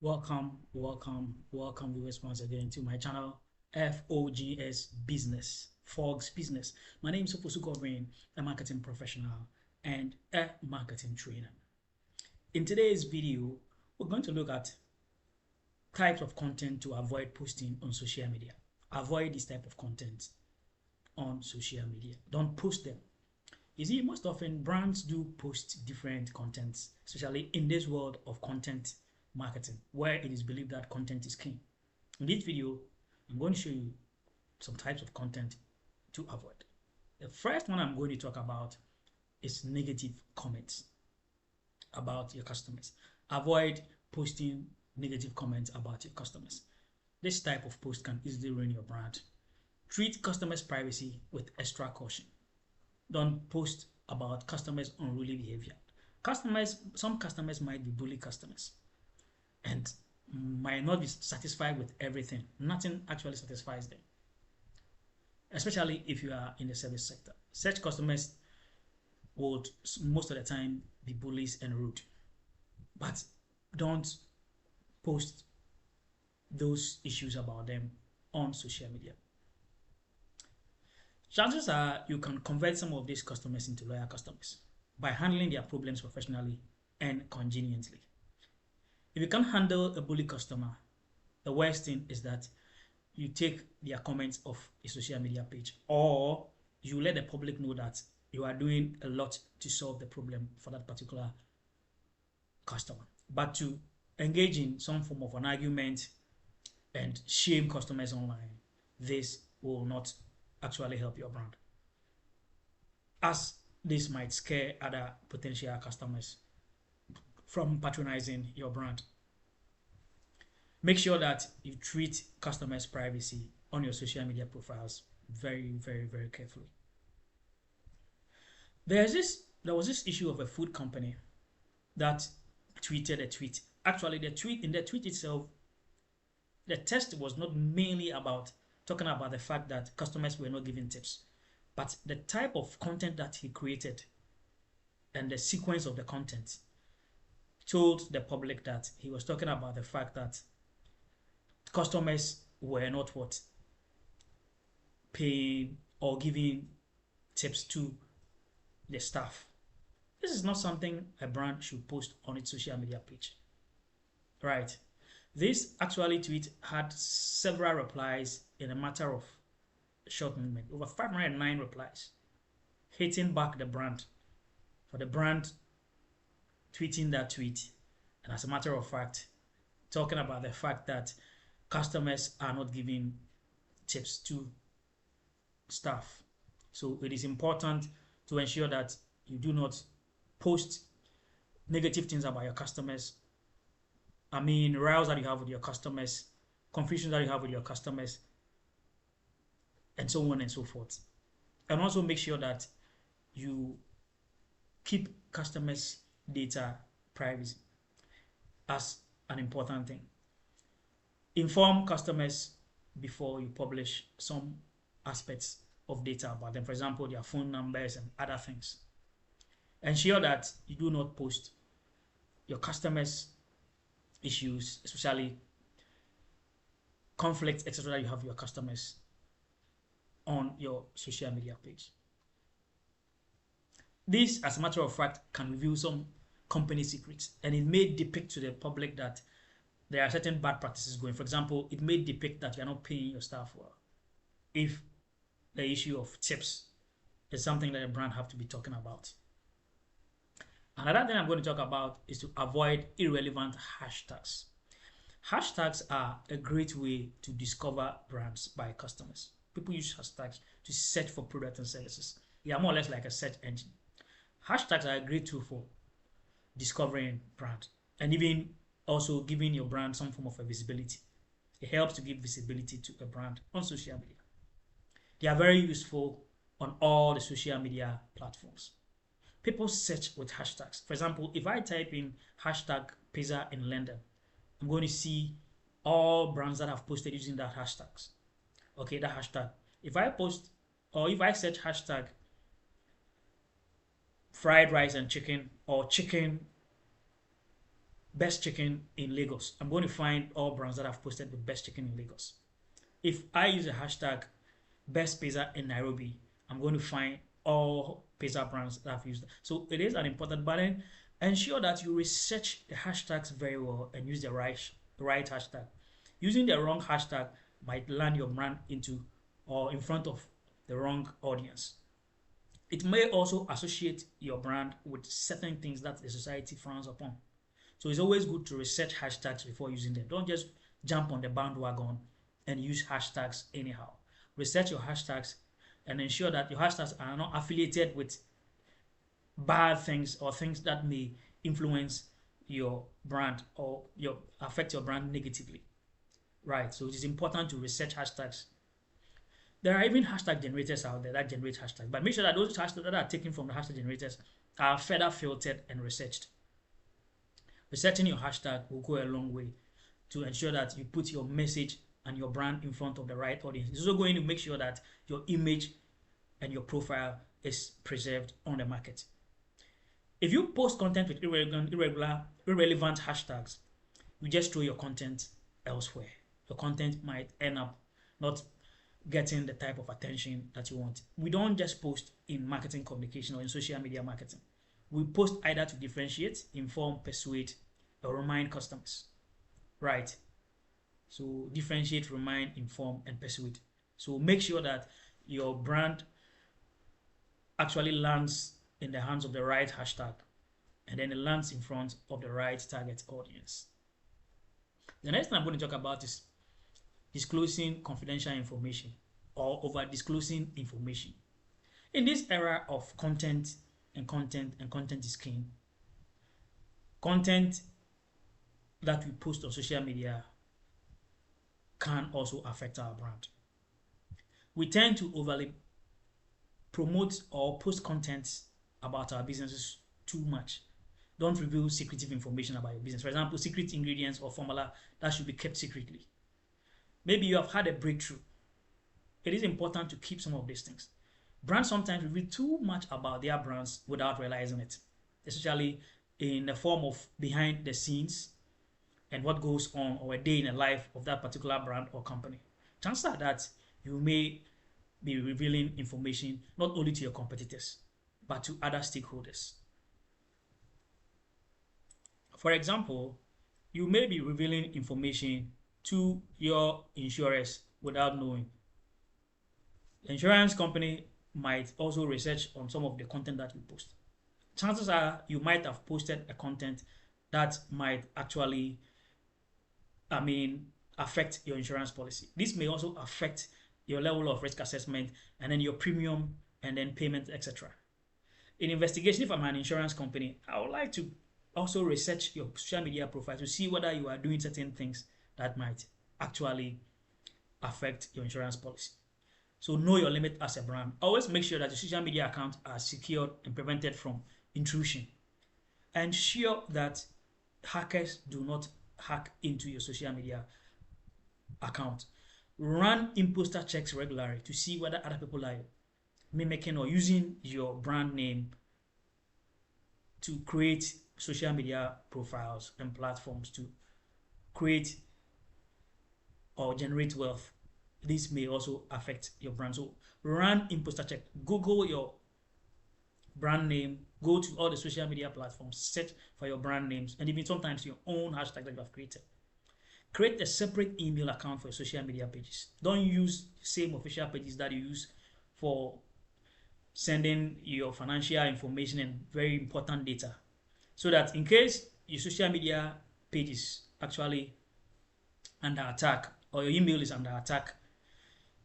Welcome viewers once again to my channel FOGS Business, Fogs Business. My name is Sofosu Govin, a marketing professional and a marketing trainer. In today's video, we're going to look at types of content to avoid posting on social media. Avoid this type of content on social media. Don't post them. You see, most often brands do post different contents, especially in this world of content marketing, where it is believed that content is king. In this video, I'm going to show you some types of content to avoid. The first one I'm going to talk about is negative comments about your customers. Avoid posting negative comments about your customers. This type of post can easily ruin your brand. Treat customers' privacy with extra caution. Don't post about customers' unruly behavior. Some customers might be bully customers and might not be satisfied with everything. Nothing actually satisfies them, especially if you are in the service sector. Such customers would most of the time be bullies and rude, but don't post those issues about them on social media. Chances are you can convert some of these customers into loyal customers by handling their problems professionally and conveniently. If you can't handle a bully customer, the worst thing is that you take their comments off a social media page, or you let the public know that you are doing a lot to solve the problem for that particular customer. But to engage in some form of an argument and shame customers online, this will not actually help your brand, as this might scare other potential customers from patronizing your brand. Make sure that you treat customers' privacy on your social media profiles very, very, very carefully. There was this issue of a food company that tweeted a tweet. Actually, in the tweet itself, the text was not mainly about talking about the fact that customers were not giving tips, but the type of content that he created and the sequence of the content told the public that he was talking about the fact that customers were not paying or giving tips to the staff. This is not something a brand should post on its social media page, right? This actually tweet had several replies in a matter of a short moment, over 509 replies, hitting back the brand for the brand tweeting that tweet, and as a matter of fact, talking about the fact that customers are not giving tips to staff. So it is important to ensure that you do not post negative things about your customers. I mean, rows that you have with your customers, confusion that you have with your customers, and so on and so forth. And also make sure that you keep customers' data privacy as an important thing. Inform customers before you publish some aspects of data about them, for example, their phone numbers and other things. Ensure that you do not post your customers' issues, especially conflicts, etc., that you have with your customers on your social media page. This, as a matter of fact, can reveal some company secrets, and it may depict to the public that there are certain bad practices going. For example, it may depict that you are not paying your staff well. If the issue of tips is something that a brand have to be talking about. Another thing I'm going to talk about is to avoid irrelevant hashtags. Hashtags are a great way to discover brands by customers. People use hashtags to search for products and services. They are more or less like a search engine. Hashtags are a great tool for discovering brands and even also giving your brand some form of a visibility. It helps to give visibility to a brand on social media. They are very useful on all the social media platforms. People search with hashtags. For example, if I type in hashtag pizza in London, I'm going to see all brands that have posted using that hashtags. Okay, that hashtag. If I post or if I search hashtag fried rice and chicken or chicken best chicken in Lagos. I'm going to find all brands that have posted with best chicken in Lagos. If I use a hashtag best pizza in Nairobi, I'm going to find all pizza brands that have used it. So it is an important button. Ensure that you research the hashtags very well and use the right hashtag. Using the wrong hashtag might land your brand into or in front of the wrong audience. It may also associate your brand with certain things that the society frowns upon. So it's always good to research hashtags before using them. Don't just jump on the bandwagon and use hashtags anyhow. Research your hashtags and ensure that your hashtags are not affiliated with bad things or things that may influence your brand or affect your brand negatively. Right, so it is important to research hashtags. There are even hashtag generators out there that generate hashtags, but make sure that those hashtags that are taken from the hashtag generators are further filtered and researched. Researching your hashtag will go a long way to ensure that you put your message and your brand in front of the right audience. It's also going to make sure that your image and your profile is preserved on the market. If you post content with irrelevant hashtags, you just throw your content elsewhere. Your content might end up not getting the type of attention that you want. We don't just post in marketing communication or in social media marketing. We post either to differentiate, inform, persuade, or remind customers. Right? So differentiate, remind, inform, and persuade. So make sure that your brand actually lands in the hands of the right hashtag, and then it lands in front of the right target audience. The next thing I'm going to talk about is disclosing confidential information or over disclosing information. In this era of content is king, content that we post on social media can also affect our brand. We tend to overly promote or post content about our businesses too much. Don't reveal secretive information about your business. For example, secret ingredients or formula that should be kept secretly. Maybe you have had a breakthrough. It is important to keep some of these things. Brands sometimes reveal too much about their brands without realizing it, especially in the form of behind the scenes and what goes on or a day in the life of that particular brand or company. Chances are that you may be revealing information not only to your competitors, but to other stakeholders. For example, you may be revealing information to your insurers without knowing. The insurance company might also research on some of the content that you post. Chances are you might have posted a content that might actually, affect your insurance policy. This may also affect your level of risk assessment and then your premium and then payment, etc. In investigation, if I'm an insurance company, I would like to also research your social media profile to see whether you are doing certain things that might actually affect your insurance policy. So know your limit as a brand. Always make sure that your social media accounts are secured and prevented from intrusion. Ensure that hackers do not hack into your social media account. Run imposter checks regularly to see whether other people are mimicking or using your brand name to create social media profiles and platforms to create or generate wealth. This may also affect your brand. So run imposter check. Google your brand name. Go to all the social media platforms. Search for your brand names and even sometimes your own hashtag that you have created. Create a separate email account for your social media pages. Don't use the same official pages that you use for sending your financial information and very important data. So that in case your social media page is actually under attack or your email is under attack,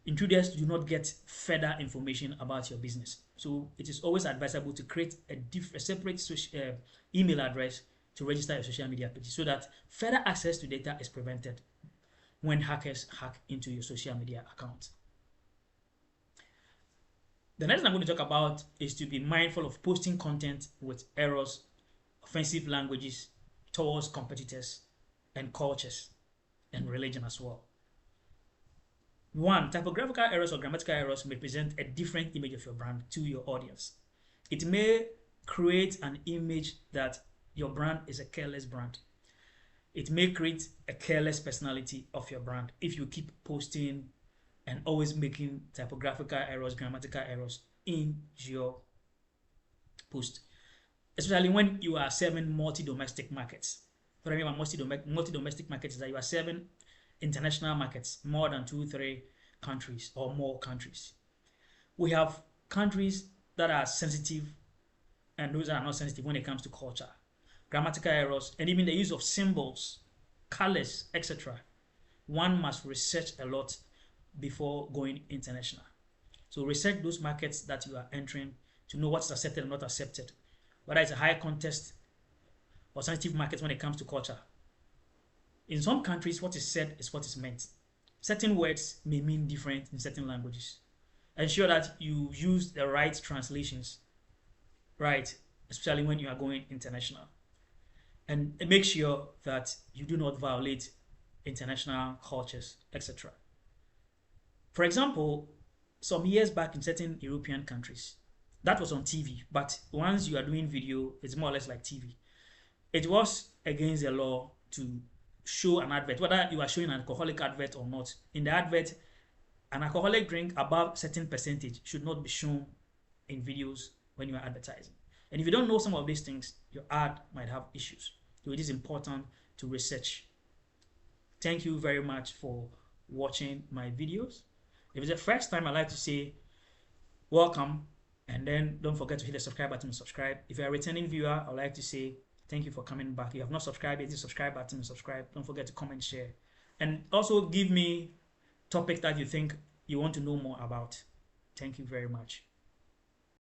intruders do not get further information about your business. So it is always advisable to create a separate email address to register your social media page so that further access to data is prevented when hackers hack into your social media account. The next thing I'm going to talk about is to be mindful of posting content with errors, offensive languages towards competitors and cultures and religion as well. One, typographical errors or grammatical errors may present a different image of your brand to your audience. It may create an image that your brand is a careless brand. It may create a careless personality of your brand if you keep posting and always making typographical errors, grammatical errors in your post, especially when you are serving multi-domestic markets. What I mean by multi-domestic markets is that you are serving international markets, more than 2, 3 countries or more countries. We have countries that are sensitive and those that are not sensitive when it comes to culture, grammatical errors, and even the use of symbols, colors, etc. One must research a lot before going international. So research those markets that you are entering to know what's accepted and not accepted, whether it's a high contest or sensitive markets when it comes to culture. In some countries, what is said is what is meant. Certain words may mean different in certain languages. Ensure that you use the right translations, right, especially when you are going international. And make sure that you do not violate international cultures, etc. For example, some years back in certain European countries, that was on TV, but once you are doing video, it's more or less like TV. It was against the law to show an advert, whether you are showing an alcoholic advert or not. In the advert, an alcoholic drink above certain percentage should not be shown in videos when you are advertising. And if you don't know some of these things, your ad might have issues. So it is important to research. Thank you very much for watching my videos. If it's the first time, I'd like to say welcome, and then don't forget to hit the subscribe button and subscribe. If you're a returning viewer, I'd like to say thank you for coming back. If you have not subscribed, hit the subscribe button and subscribe. Don't forget to comment, share, and also give me topics that you think you want to know more about. Thank you very much.